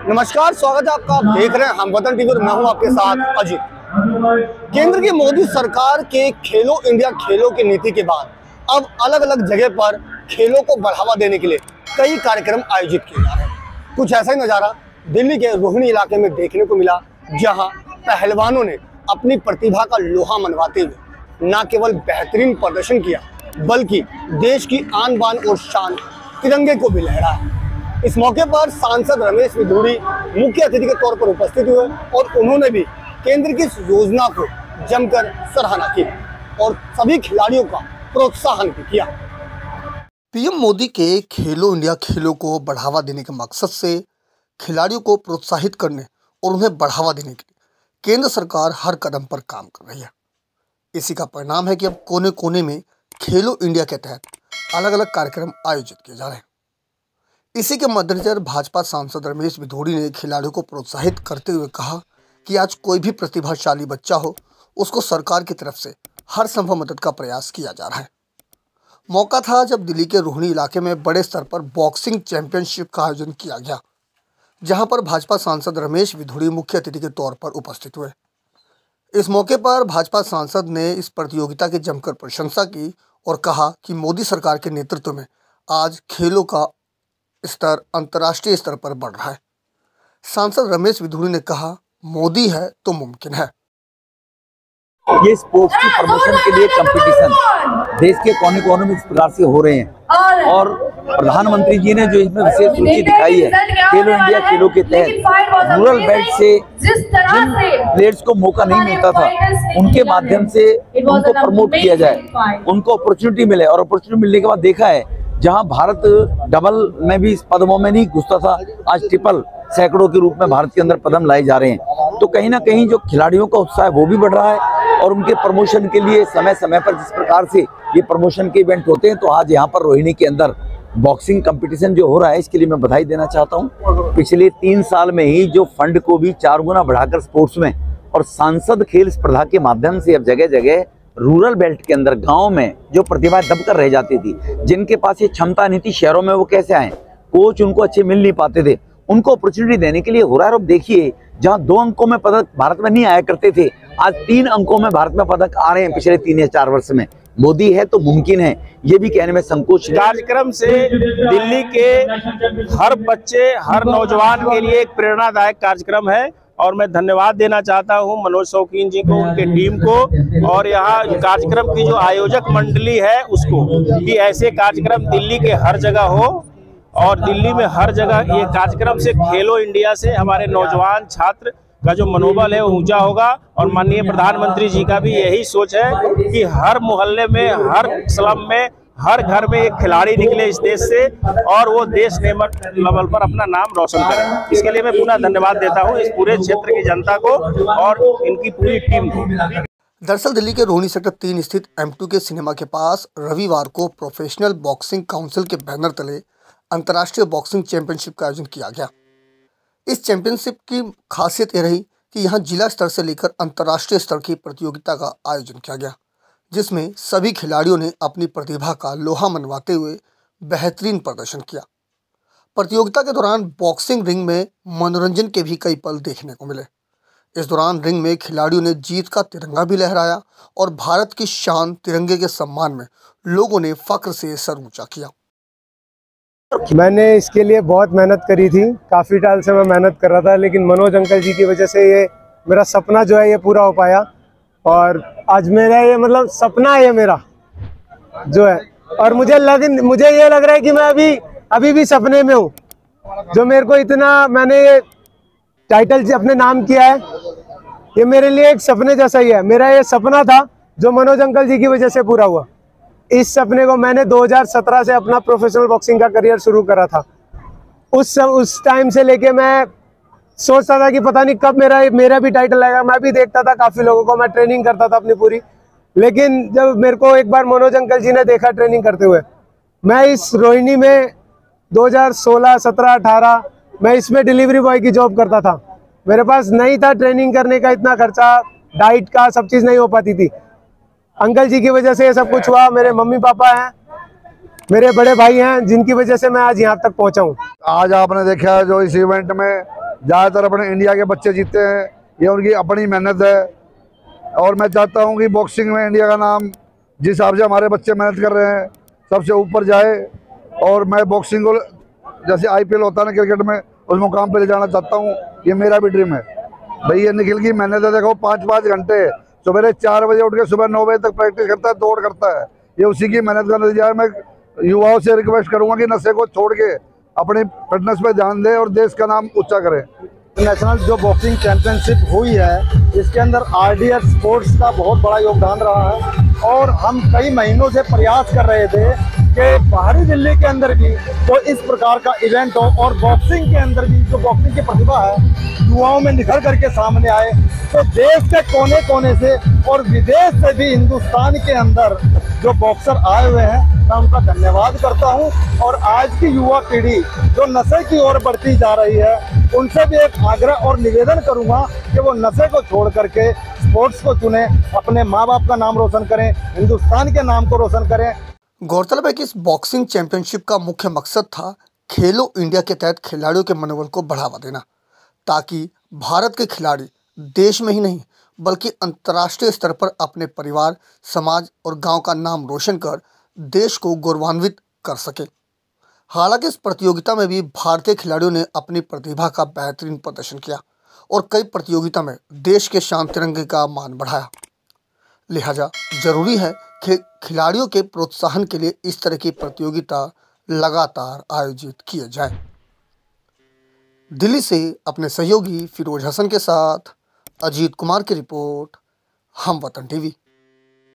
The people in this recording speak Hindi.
नमस्कार, स्वागत है आपका। आप देख रहे हैं हमवतन टीवी और मैं हूं आपके साथ अजीत। केंद्र की मोदी सरकार के खेलो इंडिया खेलों की नीति के बाद अब अलग अलग जगह पर खेलों को बढ़ावा देने के लिए कई कार्यक्रम आयोजित किए जा रहे हैं। कुछ ऐसा ही नज़ारा दिल्ली के रोहिणी इलाके में देखने को मिला, जहां पहलवानों ने अपनी प्रतिभा का लोहा मनवाते हुए न केवल बेहतरीन प्रदर्शन किया बल्कि देश की आन बान और शान तिरंगे को भी लहराया। इस मौके पर सांसद रमेश विधूड़ी मुख्य अतिथि के तौर पर उपस्थित हुए और उन्होंने भी केंद्र की इस योजना को जमकर सराहना की और सभी खिलाड़ियों का प्रोत्साहन भी किया। पीएम मोदी के खेलो इंडिया खेलों को बढ़ावा देने के मकसद से खिलाड़ियों को प्रोत्साहित करने और उन्हें बढ़ावा देने के लिए केंद्र सरकार हर कदम पर काम कर रही है। इसी का परिणाम है कि अब कोने कोने में खेलो इंडिया के तहत अलग अलग कार्यक्रम आयोजित किए जा रहे हैं। इसी के मद्देनजर भाजपा सांसद रमेश विधूड़ी ने खिलाड़ियों को प्रोत्साहित करते हुए कहा कि आज कोई भी प्रतिभाशाली बच्चा हो, उसको सरकार की तरफ से हर संभव मदद का प्रयास किया जा रहा है। मौका था जब दिल्ली के रोहिणी इलाके में बड़े स्तर पर बॉक्सिंग चैंपियनशिप का आयोजन किया गया, जहां पर भाजपा सांसद रमेश विधूड़ी मुख्य अतिथि के तौर पर उपस्थित हुए। इस मौके पर भाजपा सांसद ने इस प्रतियोगिता की जमकर प्रशंसा की और कहा कि मोदी सरकार के नेतृत्व में आज खेलों का स्तर अंतर्राष्ट्रीय स्तर पर बढ़ रहा है। सांसद रमेश विधूड़ी ने कहा, मोदी है तो मुमकिन है। ये स्पोर्ट्स की प्रमोशन के लिए कंपटीशन देश के कोने कोने में इस प्रकार से हो रहे हैं और प्रधानमंत्री जी ने जो इसमें विशेष रुचि दिखाई है, खेलो इंडिया खेलों के तहत रूरल बेल्ट से जिन प्लेयर्स को मौका नहीं मिलता था, उनके माध्यम से उनको प्रमोट किया जाए, उनको अपॉर्चुनिटी मिले। और अपॉर्चुनिटी मिलने के बाद देखा है, जहां भारत डबल में भी इस पदमों में नहीं घुसता था, आज ट्रिपल सैकड़ों के रूप में भारत के अंदर पदम लाए जा रहे हैं। तो कहीं ना कहीं जो खिलाड़ियों का उत्साह है वो भी बढ़ रहा है और उनके प्रमोशन के लिए समय समय पर जिस प्रकार से ये प्रमोशन के इवेंट होते हैं, तो आज यहाँ पर रोहिणी के अंदर बॉक्सिंग कंपटीशन जो हो रहा है, इसके लिए मैं बधाई देना चाहता हूँ। पिछले 3 साल में ही जो फंड को भी 4 गुना बढ़ाकर स्पोर्ट्स में और सांसद खेल स्पर्धा के माध्यम से अब जगह जगह रूरल बेल्ट के अंदर गांव में जो प्रतिभा दबकर रह जाती थी, जिनके पास ये क्षमता नहीं थी, शहरों में वो कैसे आए, कोच उनको अच्छे मिल नहीं पाते थे, उनको अपॉर्चुनिटी देने के लिए हो रहा है। और अब देखिए, जहां 2 अंकों में पदक भारत में नहीं आया करते थे, आज 3 अंकों में भारत में पदक आ रहे हैं पिछले 3 या 4 वर्ष में। मोदी है तो मुमकिन है, ये भी कहने में संकोच नहीं। कार्यक्रम से दिल्ली के हर बच्चे, हर नौजवान के लिए एक प्रेरणादायक कार्यक्रम है और मैं धन्यवाद देना चाहता हूं मनोज शौकीन जी को, उनके टीम को और यहाँ कार्यक्रम की जो आयोजक मंडली है उसको, कि ऐसे कार्यक्रम दिल्ली के हर जगह हो और दिल्ली में हर जगह ये कार्यक्रम से खेलो इंडिया से हमारे नौजवान छात्र का जो मनोबल है वो ऊंचा होगा। और माननीय प्रधानमंत्री जी का भी यही सोच है कि हर मोहल्ले में, हर स्लम में, हर घर में एक खिलाड़ी निकले इस देश से और वो देश लेवल पर अपना नाम रोशन करे। इसके लिए मैं पुनः धन्यवाद देता हूँ इस पूरे क्षेत्र की जनता को और इनकी पूरी टीम को। दरअसल दिल्ली के रोहिणी सेक्टर 3 स्थित M2 के सिनेमा के पास रविवार को प्रोफेशनल बॉक्सिंग काउंसिल के बैनर तले अंतर्राष्ट्रीय बॉक्सिंग चैंपियनशिप का आयोजन किया गया। इस चैंपियनशिप की खासियत यह रही कि यहाँ जिला स्तर से लेकर अंतर्राष्ट्रीय स्तर की प्रतियोगिता का आयोजन किया गया, जिसमें सभी खिलाड़ियों ने अपनी प्रतिभा का लोहा मनवाते हुए बेहतरीन प्रदर्शन किया। प्रतियोगिता के दौरान बॉक्सिंग रिंग में मनोरंजन के भी कई पल देखने को मिले। इस दौरान रिंग में खिलाड़ियों ने जीत का तिरंगा भी लहराया और भारत की शान तिरंगे के सम्मान में लोगों ने फख्र से सर ऊंचा किया। मैंने इसके लिए बहुत मेहनत करी थी, काफ़ी टाइम से मैं मेहनत कर रहा था, लेकिन मनोज अंकल जी की वजह से ये मेरा सपना जो है ये पूरा हो पाया। और आज मेरा ये मतलब सपना है ये मेरा जो है, और मुझे ये लग रहा है कि मैं अभी भी सपने में हूँ। जो मेरे को इतना मैंने ये टाइटल अपने नाम किया है, ये मेरे लिए एक सपने जैसा ही है। मेरा ये सपना था जो मनोज अंकल जी की वजह से पूरा हुआ। इस सपने को मैंने 2017 से अपना प्रोफेशनल बॉक्सिंग का करियर शुरू करा था। उस टाइम से लेके मैं सोचता था कि पता नहीं कब मेरा भी टाइटल आएगा। मैं भी देखता था काफ़ी लोगों को, मैं ट्रेनिंग करता था अपनी पूरी, लेकिन जब मेरे को एक बार मनोज अंकल जी ने देखा ट्रेनिंग करते हुए, मैं इस रोहिणी में 2016, 17, 18 मैं इसमें डिलीवरी बॉय की जॉब करता था। मेरे पास नहीं था ट्रेनिंग करने का इतना खर्चा, डाइट का सब चीज़ नहीं हो पाती थी। अंकल जी की वजह से ये सब कुछ हुआ। मेरे मम्मी पापा हैं, मेरे बड़े भाई हैं, जिनकी वजह से मैं आज यहाँ तक पहुँचा हूँ। आज आपने देखा जो इस इवेंट में ज़्यादातर अपने इंडिया के बच्चे जीतते हैं, ये उनकी अपनी मेहनत है। और मैं चाहता हूँ कि बॉक्सिंग में इंडिया का नाम जिस हिसाब से हमारे बच्चे मेहनत कर रहे हैं सबसे ऊपर जाए। और मैं बॉक्सिंग को जैसे IPL होता है ना क्रिकेट में, उस मुकाम पे ले जाना चाहता हूँ। ये मेरा भी ड्रीम है भाई। ये निखिल की मेहनत है, देखो 5-5 घंटे सवेरे 4 बजे उठ के सुबह 9 बजे तक प्रैक्टिस करता है, दौड़ करता है। ये उसी की मेहनत का नतीजा है। मैं युवाओं से रिक्वेस्ट करूँगा कि नशे को छोड़ के अपनी फिटनेस पे ध्यान दें और देश का नाम ऊंचा करें। नेशनल जो बॉक्सिंग चैंपियनशिप हुई है, इसके अंदर RDS स्पोर्ट्स का बहुत बड़ा योगदान रहा है। और हम कई महीनों से प्रयास कर रहे थे कि बाहरी दिल्ली के अंदर भी तो इस प्रकार का इवेंट हो और बॉक्सिंग के अंदर भी जो बॉक्सिंग की प्रतिभा है युवाओं में निखर करके सामने आए। तो देश के कोने कोने से और विदेश से भी हिंदुस्तान के अंदर जो बॉक्सर आए हुए हैं, मैं उनका धन्यवाद करता हूं। और आज की युवा पीढ़ी जो नशे की ओर बढ़ती जा रही है, उनसे भी एक आग्रह और निवेदन करूंगा कि वो नशे को छोड़ करके स्पोर्ट्स को चुने, अपने माँ बाप का नाम रोशन करें, हिंदुस्तान के नाम को रोशन करें। गौरतलब है कि इस बॉक्सिंग चैंपियनशिप का मुख्य मकसद था खेलो इंडिया के तहत खिलाड़ियों के मनोबल को बढ़ावा देना, ताकि भारत के खिलाड़ी देश में ही नहीं बल्कि अंतर्राष्ट्रीय स्तर पर अपने परिवार, समाज और गांव का नाम रोशन कर देश को गौरवान्वित कर सके। हालांकि इस प्रतियोगिता में भी भारतीय खिलाड़ियों ने अपनी प्रतिभा का बेहतरीन प्रदर्शन किया और कई प्रतियोगिता में देश के शान तिरंगे का मान बढ़ाया। लिहाजा जरूरी है कि खिलाड़ियों के प्रोत्साहन के लिए इस तरह की प्रतियोगिता लगातार आयोजित किए जाए। दिल्ली से अपने सहयोगी फिरोज हसन के साथ अजीत कुमार की रिपोर्ट, हम वतन टीवी।